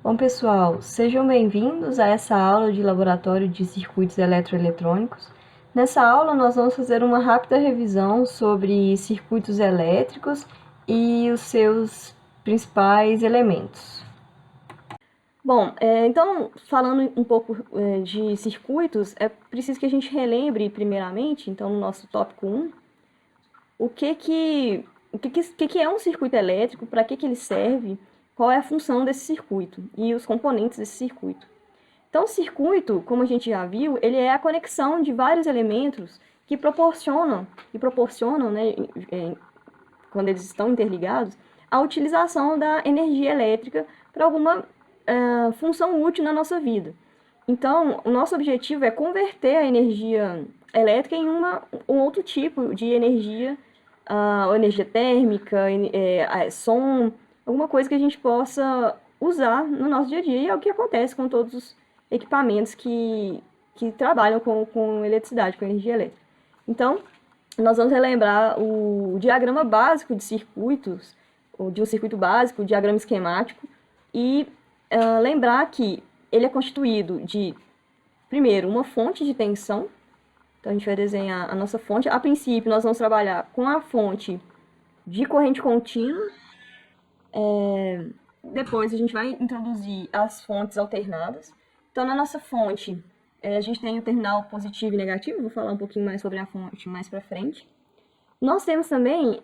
Bom, pessoal, sejam bem-vindos a essa aula de laboratório de circuitos eletroeletrônicos. Nessa aula, nós vamos fazer uma rápida revisão sobre circuitos elétricos e os seus principais elementos. Bom, então, falando um pouco de circuitos, é preciso que a gente relembre, primeiramente, então, no nosso tópico 1, o que é um circuito elétrico, para que ele serve, qual é a função desse circuito e os componentes desse circuito. Então, o circuito, como a gente já viu, ele é a conexão de vários elementos que proporcionam, né, quando eles estão interligados, a utilização da energia elétrica para alguma função útil na nossa vida. Então, o nosso objetivo é converter a energia elétrica em um outro tipo de energia, ou energia térmica, som, alguma coisa que a gente possa usar no nosso dia a dia. E é o que acontece com todos os equipamentos que trabalham com eletricidade, com energia elétrica. Então, nós vamos relembrar o diagrama básico de circuitos, de um circuito básico, o diagrama esquemático, e lembrar que ele é constituído de, primeiro, uma fonte de tensão. Então, a gente vai desenhar a nossa fonte. A princípio, nós vamos trabalhar com a fonte de corrente contínua. Depois, a gente vai introduzir as fontes alternadas. Então, na nossa fonte, a gente tem o terminal positivo e negativo. Vou falar um pouquinho mais sobre a fonte mais para frente. Nós temos também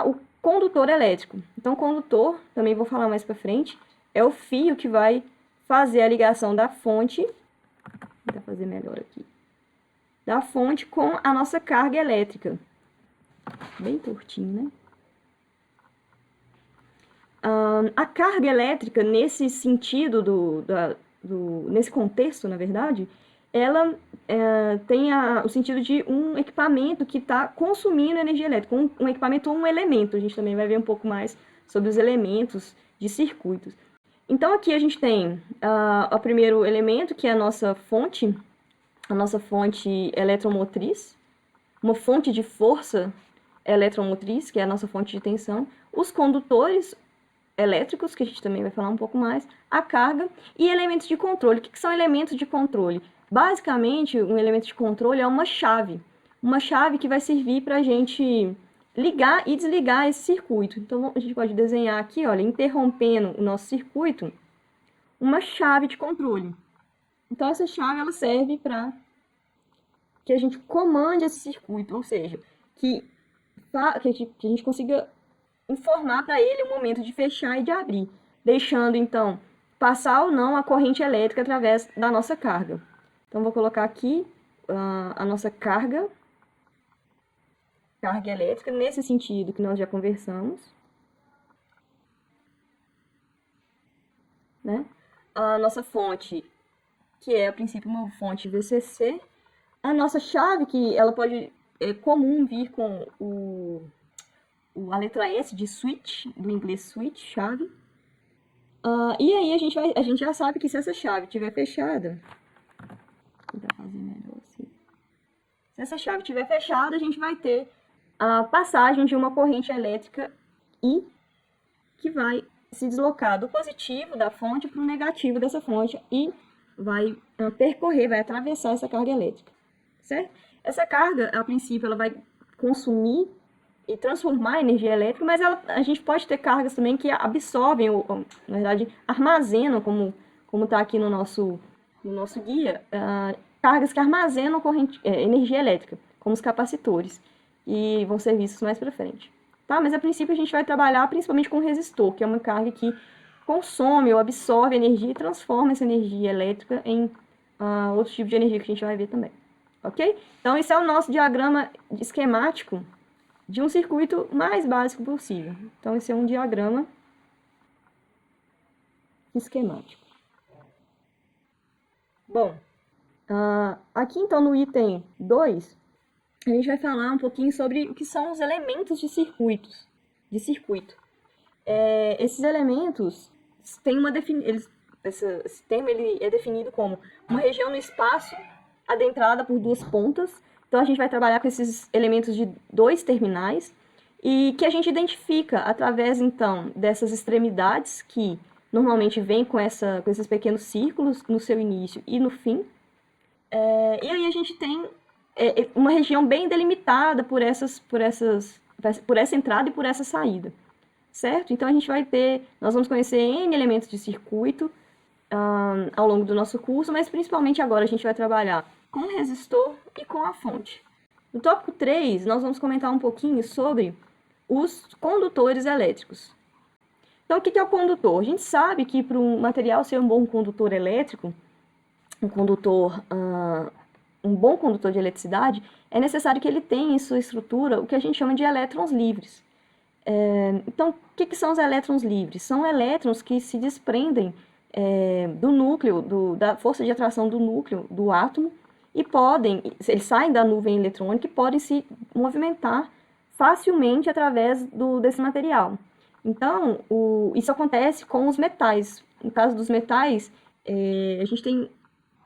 o condutor elétrico. Então, o condutor, também vou falar mais para frente, é o fio que vai fazer a ligação da fonte. Vou tentar fazer melhor aqui. Da fonte com a nossa carga elétrica. Bem tortinho, né? A carga elétrica, nesse sentido, nesse contexto, na verdade, ela tem o sentido de um equipamento que está consumindo energia elétrica, um equipamento ou um elemento. A gente também vai ver um pouco mais sobre os elementos de circuitos. Então, aqui a gente tem o primeiro elemento, que é a nossa fonte eletromotriz, uma fonte de força eletromotriz, que é a nossa fonte de tensão, os condutores elétricos, que a gente também vai falar um pouco mais, a carga e elementos de controle. O que são elementos de controle? Basicamente, um elemento de controle é uma chave que vai servir para a gente ligar e desligar esse circuito. Então, a gente pode desenhar aqui, olha, interrompendo o nosso circuito, uma chave de controle. Então, essa chave ela serve para que a gente comande esse circuito, ou seja, que a gente consiga informar para ele o momento de fechar e de abrir, deixando, então, passar ou não a corrente elétrica através da nossa carga. Então, vou colocar aqui a nossa carga elétrica, nesse sentido que nós já conversamos, né? A nossa fonte, que é, a princípio, uma fonte VCC. A nossa chave, que ela pode, é comum vir com a letra S de switch, do inglês switch, chave. E aí a gente já sabe que se essa chave estiver fechada, vou tentar fazer melhor assim. Se essa chave estiver fechada, a gente vai ter a passagem de uma corrente elétrica I que vai se deslocar do positivo da fonte para o negativo dessa fonte e vai percorrer, vai atravessar essa carga elétrica, certo? Essa carga, a princípio, ela vai consumir e transformar a energia elétrica, mas a gente pode ter cargas também que absorvem, ou na verdade, armazenam, como está aqui no nosso guia, cargas que armazenam energia elétrica, como os capacitores, e vão ser vistos mais para frente. Tá? Mas a princípio a gente vai trabalhar principalmente com resistor, que é uma carga que consome ou absorve energia e transforma essa energia elétrica em outro tipo de energia que a gente vai ver também. Ok? Então, esse é o nosso diagrama esquemático de um circuito mais básico possível. Então, esse é um diagrama esquemático. Bom, aqui então no item 2, a gente vai falar um pouquinho sobre o que são os elementos de circuito. Esses elementos têm esse termo ele é definido como uma região no espaço adentrada por duas pontas. Então, a gente vai trabalhar com esses elementos de dois terminais e que a gente identifica através, então, dessas extremidades que normalmente vem com esses pequenos círculos no seu início e no fim. E aí a gente tem uma região bem delimitada por essa entrada e por essa saída, certo? Então nós vamos conhecer N elementos de circuito ao longo do nosso curso, mas principalmente agora a gente vai trabalhar com o resistor e com a fonte. No tópico 3, nós vamos comentar um pouquinho sobre os condutores elétricos. Então, o que é o condutor? A gente sabe que para um material ser um bom condutor elétrico, um bom condutor de eletricidade, é necessário que ele tenha em sua estrutura o que a gente chama de elétrons livres. Então, o que são os elétrons livres? São elétrons que se desprendem do núcleo, da força de atração do núcleo do átomo, e eles saem da nuvem eletrônica e podem se movimentar facilmente através desse material. Então, isso acontece com os metais. No caso dos metais, a gente tem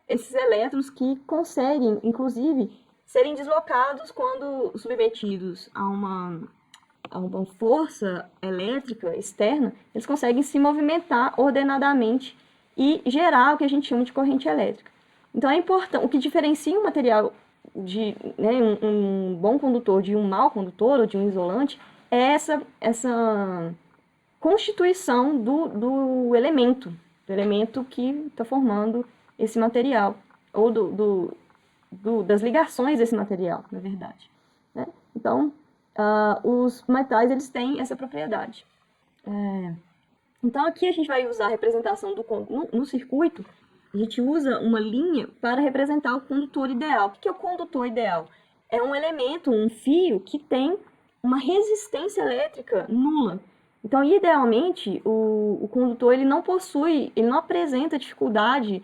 esses elétrons que conseguem, inclusive, serem deslocados quando submetidos a uma força elétrica externa, eles conseguem se movimentar ordenadamente e gerar o que a gente chama de corrente elétrica. Então, é importante, o que diferencia um material um bom condutor de um mau condutor ou de um isolante é essa constituição do elemento que está formando esse material, ou das ligações desse material, na verdade. Né? Então, os metais eles têm essa propriedade. Então, aqui a gente vai usar a representação no circuito. A gente usa uma linha para representar o condutor ideal. O que é o condutor ideal? É um elemento, um fio, que tem uma resistência elétrica nula. Então, idealmente, o condutor ele não apresenta dificuldade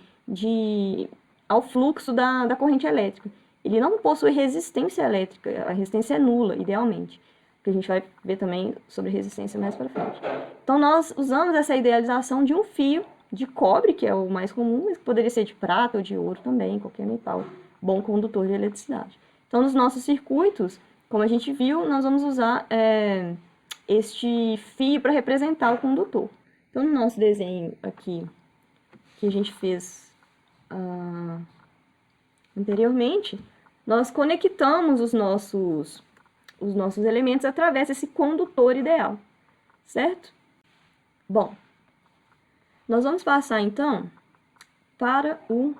ao fluxo da corrente elétrica. Ele não possui resistência elétrica, a resistência é nula, idealmente. Que a gente vai ver também sobre resistência mais para frente. Então, nós usamos essa idealização de um fio de cobre, que é o mais comum, mas poderia ser de prata ou de ouro também, qualquer metal bom condutor de eletricidade. Então, nos nossos circuitos, como a gente viu, nós vamos usar este fio para representar o condutor. Então, no nosso desenho aqui, que a gente fez anteriormente, nós conectamos os nossos elementos através desse condutor ideal, certo? Bom, nós vamos passar, então, vamos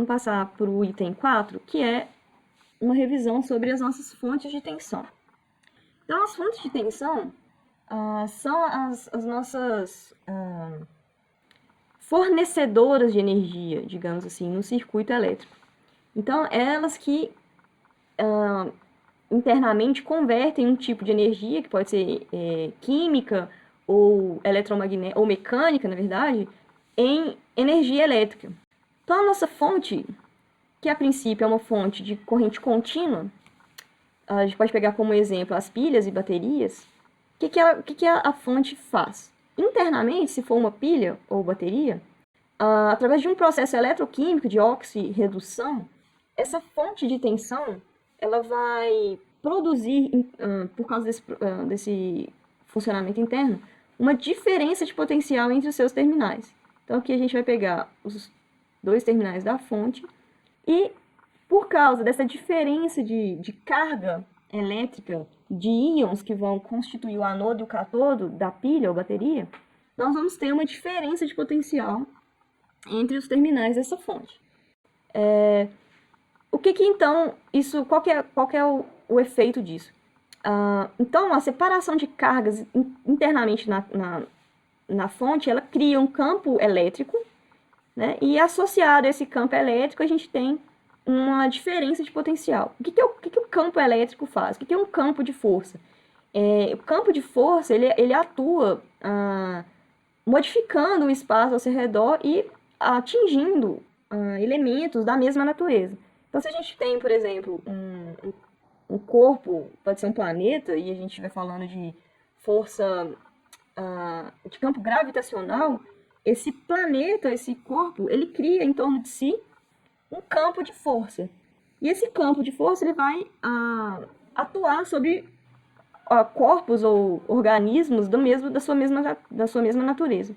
passar para o item 4, que é uma revisão sobre as nossas fontes de tensão. Então, as fontes de tensão são as nossas fornecedoras de energia, digamos assim, no circuito elétrico. Então, elas que internamente convertem um tipo de energia, que pode ser química ou eletromagnética, ou mecânica, na verdade, em energia elétrica. Então, a nossa fonte, que a princípio é uma fonte de corrente contínua, a gente pode pegar como exemplo as pilhas e baterias. O que a fonte faz? Internamente, se for uma pilha ou bateria, através de um processo eletroquímico de oxirredução, essa fonte de tensão ela vai produzir, por causa desse funcionamento interno, uma diferença de potencial entre os seus terminais. Então, aqui a gente vai pegar os dois terminais da fonte e, por causa dessa diferença de carga elétrica de íons que vão constituir o anodo e o catodo da pilha ou bateria, nós vamos ter uma diferença de potencial entre os terminais dessa fonte. Então, qual que é o efeito disso? Então, a separação de cargas internamente na fonte, ela cria um campo elétrico, né? E associado a esse campo elétrico, a gente tem uma diferença de potencial. O que o campo elétrico faz? O que é um campo de força? O campo de força, ele atua modificando o espaço ao seu redor e atingindo elementos da mesma natureza. Então, se a gente tem, por exemplo, um corpo, pode ser um planeta, e a gente estiver falando de força de campo gravitacional, esse planeta, esse corpo, ele cria em torno de si um campo de força. E esse campo de força ele vai atuar sobre corpos ou organismos da sua mesma natureza.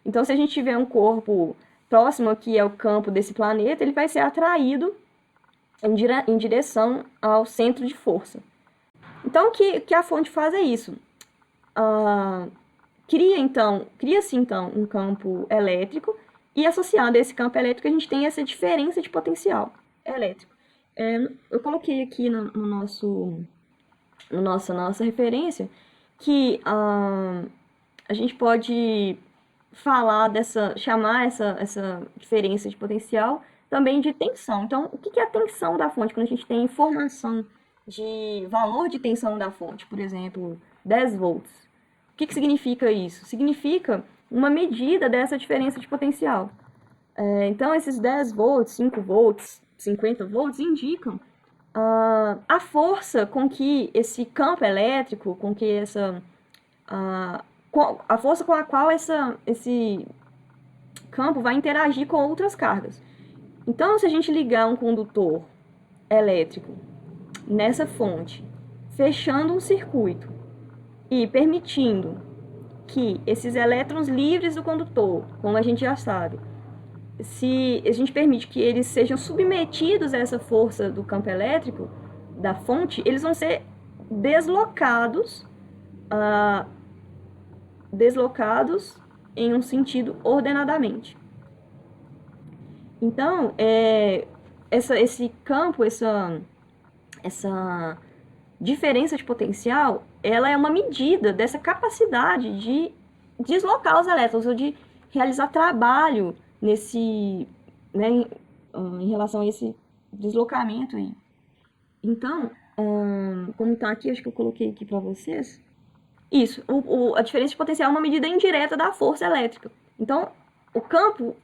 Então, se a gente tiver um corpo próximo aqui ao campo desse planeta, ele vai ser atraído em direção ao centro de força. Então, o que a fonte faz é isso. Cria-se então um campo elétrico, e associado a esse campo elétrico a gente tem essa diferença de potencial elétrico. Eu coloquei aqui no nossa referência que a gente pode chamar essa diferença de potencial também de tensão. Então, o que é a tensão da fonte? Quando a gente tem informação de valor de tensão da fonte, por exemplo, 10 volts. O que significa isso? Significa uma medida dessa diferença de potencial. Então, esses 10 volts, 5 volts, 50 volts indicam a força com que esse campo elétrico, com que a força com a qual esse campo vai interagir com outras cargas. Então, se a gente ligar um condutor elétrico nessa fonte, fechando um circuito e permitindo que esses elétrons livres do condutor, como a gente já sabe, se a gente permite que eles sejam submetidos a essa força do campo elétrico da fonte, eles vão ser deslocados em um sentido ordenadamente. Então, esse campo, essa diferença de potencial, ela é uma medida dessa capacidade de deslocar os elétrons, ou de realizar trabalho em relação a esse deslocamento aí. Então, como está aqui, acho que eu coloquei aqui para vocês, isso, a diferença de potencial é uma medida indireta da força elétrica. Então, o campo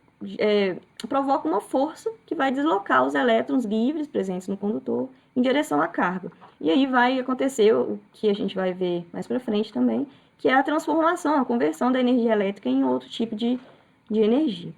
provoca uma força que vai deslocar os elétrons livres presentes no condutor em direção à carga. E aí vai acontecer o que a gente vai ver mais para frente também, que é a transformação, a conversão da energia elétrica em outro tipo de energia.